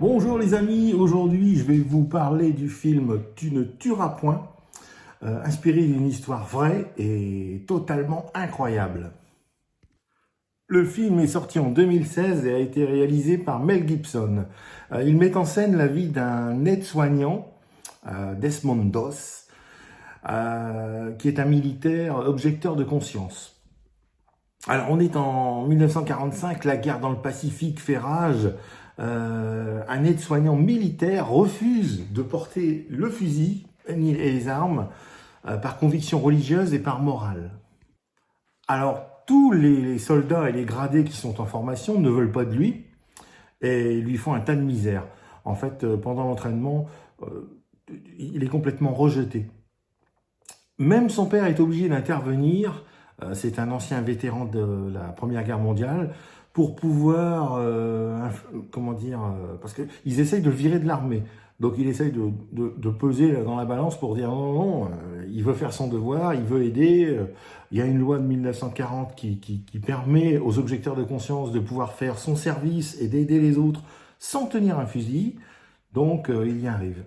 Bonjour les amis, aujourd'hui je vais vous parler du film Tu ne tueras point, inspiré d'une histoire vraie et totalement incroyable. Le film est sorti en 2016 et a été réalisé par Mel Gibson. Il met en scène la vie d'un aide-soignant, Desmond Doss, qui est un militaire objecteur de conscience. Alors on est en 1945, la guerre dans le Pacifique fait rage. Un aide-soignant militaire refuse de porter le fusil et les armes par conviction religieuse et par morale. Alors tous les soldats et les gradés qui sont en formation ne veulent pas de lui et lui font un tas de misère. En fait, pendant l'entraînement, il est complètement rejeté. Même son père est obligé d'intervenir, c'est un ancien vétéran de la Première Guerre mondiale, pour pouvoir, parce qu'ils essayent de le virer de l'armée. Donc il essaye de peser dans la balance pour dire non, non, il veut faire son devoir, il veut aider. Il y a une loi de 1940 qui permet aux objecteurs de conscience de pouvoir faire son service et d'aider les autres sans tenir un fusil. Donc il y arrive.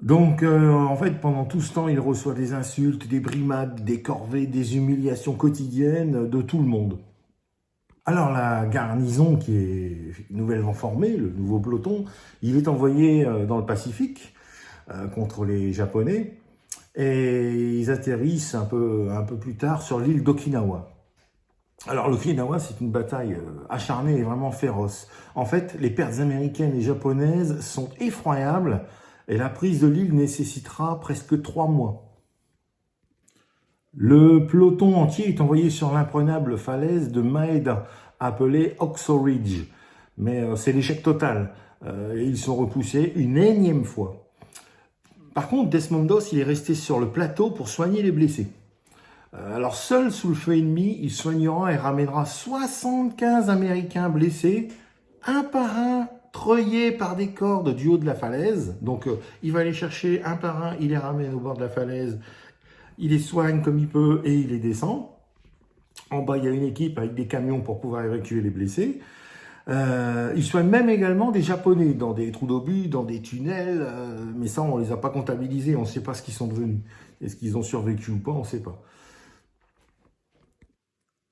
Donc, en fait, pendant tout ce temps, il reçoit des insultes, des brimades, des corvées, des humiliations quotidiennes de tout le monde. Alors, la garnison, qui est nouvellement formée, le nouveau peloton, il est envoyé dans le Pacifique contre les Japonais et ils atterrissent un peu plus tard sur l'île d'Okinawa. Alors, l'Okinawa, c'est une bataille acharnée et vraiment féroce. En fait, les pertes américaines et japonaises sont effroyables. Et la prise de l'île nécessitera presque 3 mois. Le peloton entier est envoyé sur l'imprenable falaise de Maeda, appelée Oxo Ridge. Mais c'est l'échec total. Ils sont repoussés une énième fois. Par contre, Desmond Doss, il est resté sur le plateau pour soigner les blessés. Alors seul sous le feu ennemi, il soignera et ramènera 75 Américains blessés, un par un, treuillés par des cordes du haut de la falaise. Donc il va les chercher un par un, il les ramène au bord de la falaise, il les soigne comme il peut et il les descend. En bas, il y a une équipe avec des camions pour pouvoir évacuer les blessés. Il soigne même également des Japonais dans des trous d'obus, dans des tunnels, mais ça, on ne les a pas comptabilisés, on ne sait pas ce qu'ils sont devenus. Est-ce qu'ils ont survécu ou pas, on ne sait pas.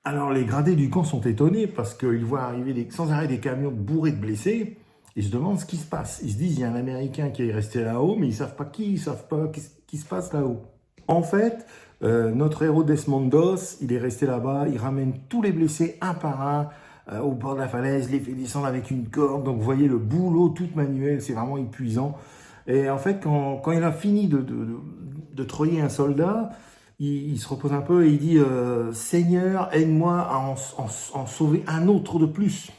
Alors les gradés du camp sont étonnés parce qu'ils voient arriver sans arrêt des camions bourrés de blessés. Ils se demandent ce qui se passe. Ils se disent il y a un Américain qui est resté là-haut, mais ils ne savent pas qui, ils ne savent pas ce qui se passe là-haut. En fait, notre héros Desmond Doss, il est resté là-bas, il ramène tous les blessés un par un au bord de la falaise, les fait descendre avec une corde. Donc vous voyez le boulot tout manuel, c'est vraiment épuisant. Et en fait, quand il a fini de treuiller un soldat, il se repose un peu et il dit Seigneur, aide-moi à en sauver un autre de plus.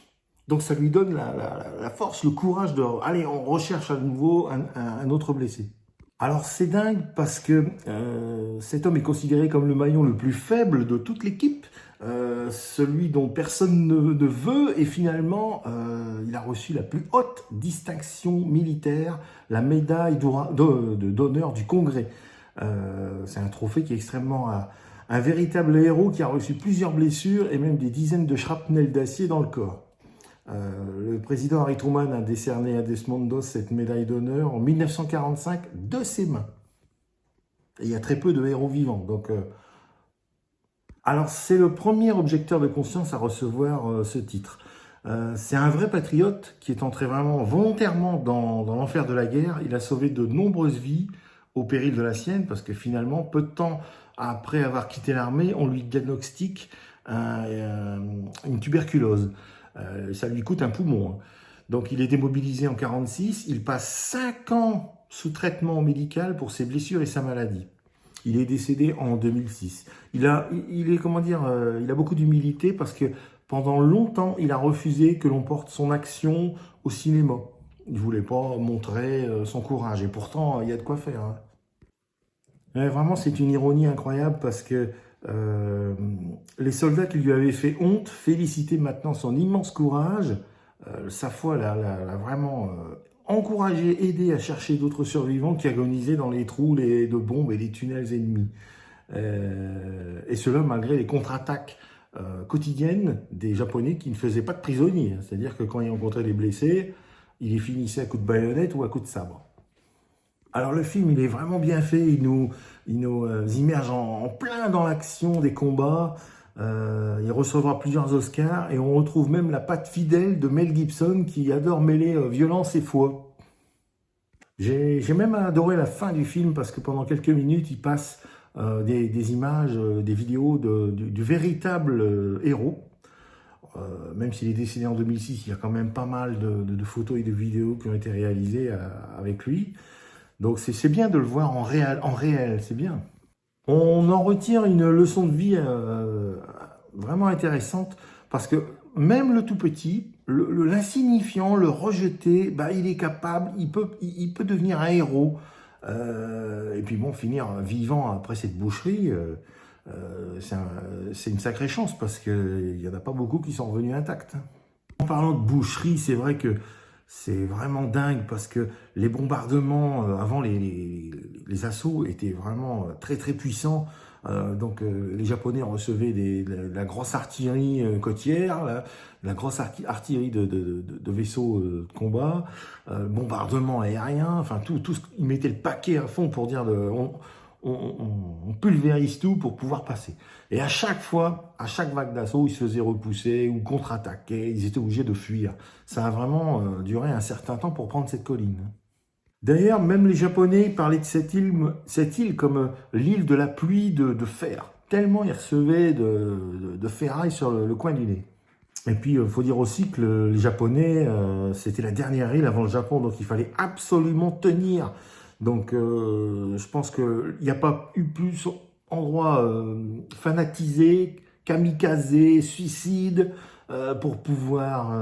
Donc ça lui donne la force, le courage de allez, on recherche à nouveau un autre blessé. Alors c'est dingue parce que cet homme est considéré comme le maillon le plus faible de toute l'équipe, celui dont personne ne veut, et finalement il a reçu la plus haute distinction militaire, la médaille d'honneur du Congrès. C'est un trophée qui est extrêmement rare. Un véritable héros qui a reçu plusieurs blessures et même des dizaines de shrapnels d'acier dans le corps. Le président Harry Truman a décerné à Desmond Doss cette médaille d'honneur en 1945 de ses mains. Et il y a très peu de héros vivants. Alors c'est le premier objecteur de conscience à recevoir ce titre. C'est un vrai patriote qui est entré vraiment volontairement dans l'enfer de la guerre. Il a sauvé de nombreuses vies au péril de la sienne, parce que finalement, peu de temps après avoir quitté l'armée, on lui diagnostique une tuberculose. Ça lui coûte un poumon. Donc il est démobilisé en 1946, il passe 5 ans sous traitement médical pour ses blessures et sa maladie. Il est décédé en 2006. Il a beaucoup d'humilité parce que pendant longtemps, il a refusé que l'on porte son action au cinéma. Il ne voulait pas montrer son courage. Et pourtant, il y a de quoi faire. Hein. Mais vraiment, c'est une ironie incroyable parce que les soldats qui lui avaient fait honte félicitaient maintenant son immense courage. Sa foi l'a vraiment encouragé, aidé à chercher d'autres survivants qui agonisaient dans les trous de bombes et les tunnels ennemis. Et cela malgré les contre-attaques quotidiennes des Japonais qui ne faisaient pas de prisonniers. C'est-à-dire que quand ils rencontraient des blessés, il les finissait à coups de baïonnette ou à coups de sabre. Alors le film, il est vraiment bien fait, il nous immerge en plein dans l'action des combats, il recevra plusieurs Oscars et on retrouve même la patte fidèle de Mel Gibson qui adore mêler violence et foi. J'ai même adoré la fin du film parce que pendant quelques minutes, il passe des images, des vidéos du véritable héros. Même s'il est décédé en 2006, il y a quand même pas mal de photos et de vidéos qui ont été réalisées avec lui. Donc c'est bien de le voir en réel, c'est bien. On en retire une leçon de vie vraiment intéressante parce que même le tout petit, l'insignifiant, le rejeté, bah, il est capable, il peut devenir un héros. Et puis bon, finir vivant après cette boucherie, c'est une sacrée chance parce qu'il n'y en a pas beaucoup qui sont revenus intacts. En parlant de boucherie, c'est vrai que c'est vraiment dingue parce que les bombardements, avant les assauts étaient vraiment très très puissants. Donc les Japonais recevaient la grosse artillerie côtière, la grosse artillerie de vaisseaux de combat, bombardement aérien, enfin ils mettaient le paquet à fond pour dire on pulvérise tout pour pouvoir passer. Et à chaque fois, à chaque vague d'assaut, ils se faisaient repousser ou contre-attaquer, ils étaient obligés de fuir. Ça a vraiment duré un certain temps pour prendre cette colline. D'ailleurs, même les Japonais parlaient de cette île comme l'île de la pluie de fer, tellement ils recevaient de ferraille sur le coin du nez. Et puis, il faut dire aussi que les Japonais, c'était la dernière île avant le Japon, donc il fallait absolument tenir. Donc, je pense qu'il n'y a pas eu plus endroit fanatisé, kamikaze, suicide, pour pouvoir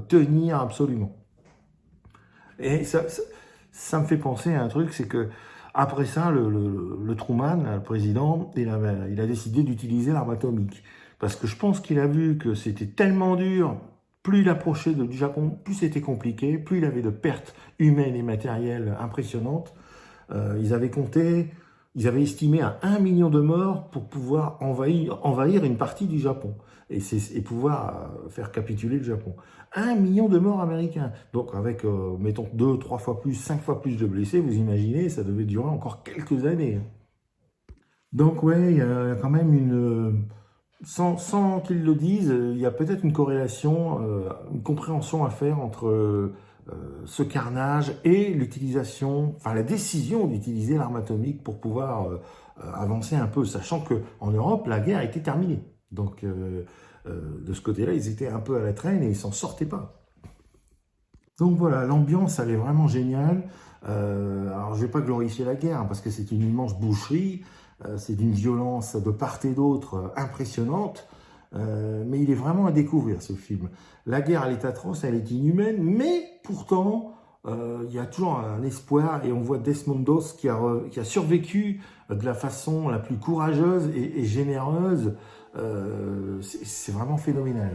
tenir absolument. Et ça me fait penser à un truc, c'est que après ça, le Truman, le président, il a décidé d'utiliser l'arme atomique. Parce que je pense qu'il a vu que c'était tellement dur, plus il approchait du Japon, plus c'était compliqué, plus il avait de pertes humaines et matérielles impressionnantes. Ils avaient estimé à 1 million de morts pour pouvoir envahir une partie du Japon et pouvoir faire capituler le Japon. 1 million de morts américains. Donc avec, mettons, 2, 3 fois plus, 5 fois plus de blessés, vous imaginez, ça devait durer encore quelques années. Donc ouais, il y a quand même sans qu'ils le disent, il y a peut-être une corrélation, une compréhension à faire entre ce carnage et l'utilisation, enfin la décision d'utiliser l'arme atomique pour pouvoir avancer un peu, sachant qu'en Europe, la guerre était terminée. Donc de ce côté-là, ils étaient un peu à la traîne et ils s'en sortaient pas. Donc voilà, l'ambiance, elle est vraiment géniale. Alors je vais pas glorifier la guerre, hein, parce que c'est une immense boucherie, c'est d'une violence de part et d'autre impressionnante, mais il est vraiment à découvrir ce film. La guerre, elle est atroce, elle est inhumaine, mais pourtant, il y a toujours un espoir et on voit Desmond Doss qui a survécu de la façon la plus courageuse et généreuse. C'est vraiment phénoménal.